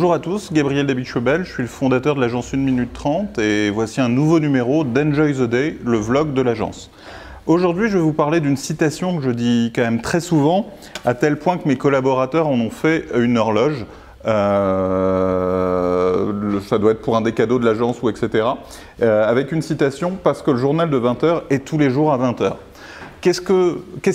Bonjour à tous, Gabriel David-Chebel, je suis le fondateur de l'agence 1 minute 30 et voici un nouveau numéro d'Enjoy the Day, le vlog de l'agence. Aujourd'hui, je vais vous parler d'une citation que je dis quand même très souvent, à tel point que mes collaborateurs en ont fait une horloge. Ça doit être pour un des cadeaux de l'agence ou etc. Avec une citation, parce que le journal de 20 h est tous les jours à 20 h. Qu'est-ce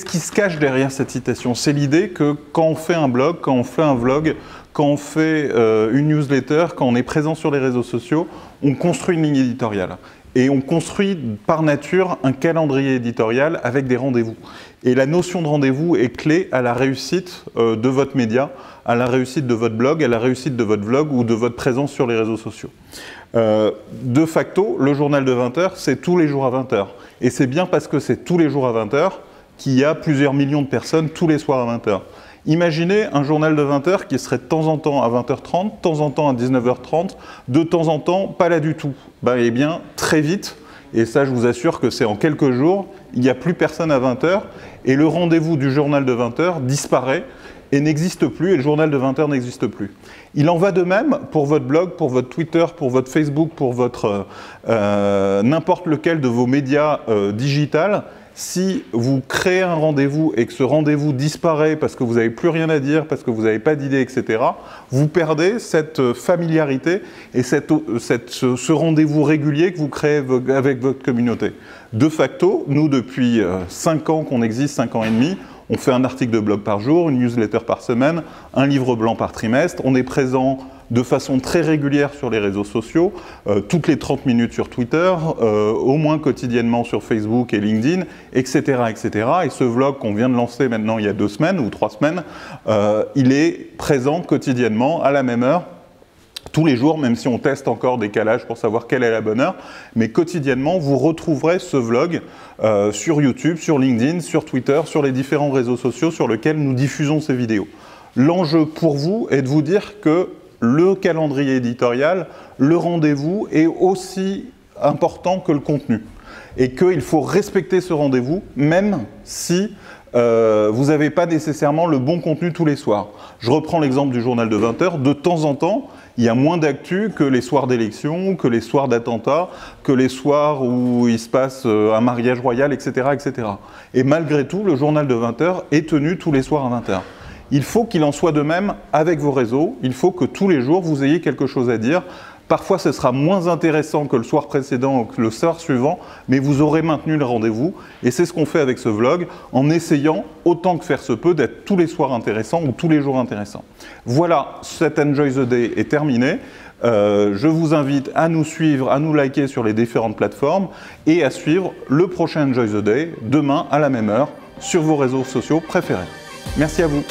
qui se cache derrière cette citation? C'est l'idée que quand on fait un blog, quand on fait un vlog, quand on fait une newsletter, quand on est présent sur les réseaux sociaux, on construit une ligne éditoriale. Et on construit par nature un calendrier éditorial avec des rendez-vous. Et la notion de rendez-vous est clé à la réussite de votre média, à la réussite de votre blog, à la réussite de votre vlog ou de votre présence sur les réseaux sociaux. De facto, le journal de 20 h, c'est tous les jours à 20 h. Et c'est bien parce que c'est tous les jours à 20 h qu'il y a plusieurs millions de personnes tous les soirs à 20 h. Imaginez un journal de 20 h qui serait de temps en temps à 20 h 30, de temps en temps à 19 h 30, de temps en temps pas là du tout. Eh bien, très vite, et ça je vous assure que c'est en quelques jours, il n'y a plus personne à 20 h et le rendez-vous du journal de 20 h disparaît et n'existe plus, et le journal de 20 h n'existe plus. Il en va de même pour votre blog, pour votre Twitter, pour votre Facebook, pour votre n'importe lequel de vos médias digitales. Si vous créez un rendez-vous et que ce rendez-vous disparaît parce que vous n'avez plus rien à dire, parce que vous n'avez pas d'idée, etc., vous perdez cette familiarité et ce rendez-vous régulier que vous créez avec votre communauté. De facto, nous, depuis 5 ans qu'on existe, 5 ans et demi, on fait un article de blog par jour, une newsletter par semaine, un livre blanc par trimestre. On est présent de façon très régulière sur les réseaux sociaux, toutes les 30 minutes sur Twitter, au moins quotidiennement sur Facebook et LinkedIn, etc. etc. Et ce vlog qu'on vient de lancer maintenant il y a 2 semaines ou 3 semaines, il est présent quotidiennement à la même heure, tous les jours, même si on teste encore des calages pour savoir quelle est la bonne heure, mais quotidiennement, vous retrouverez ce vlog sur YouTube, sur LinkedIn, sur Twitter, sur les différents réseaux sociaux sur lesquels nous diffusons ces vidéos. L'enjeu pour vous est de vous dire que le calendrier éditorial, le rendez-vous est aussi important que le contenu. Et qu'il faut respecter ce rendez-vous, même si vous n'avez pas nécessairement le bon contenu tous les soirs. Je reprends l'exemple du journal de 20 h. De temps en temps, il y a moins d'actu que les soirs d'élection, que les soirs d'attentats, que les soirs où il se passe un mariage royal, etc., etc. Et malgré tout, le journal de 20 h est tenu tous les soirs à 20 h. Il faut qu'il en soit de même avec vos réseaux. Il faut que tous les jours, vous ayez quelque chose à dire. Parfois, ce sera moins intéressant que le soir précédent ou que le soir suivant, mais vous aurez maintenu le rendez-vous. Et c'est ce qu'on fait avec ce vlog, en essayant, autant que faire se peut, d'être tous les soirs intéressants ou tous les jours intéressants. Voilà, cet Enjoy the Day est terminé. Je vous invite à nous suivre, à nous liker sur les différentes plateformes et à suivre le prochain Enjoy the Day, demain à la même heure, sur vos réseaux sociaux préférés. Merci à vous.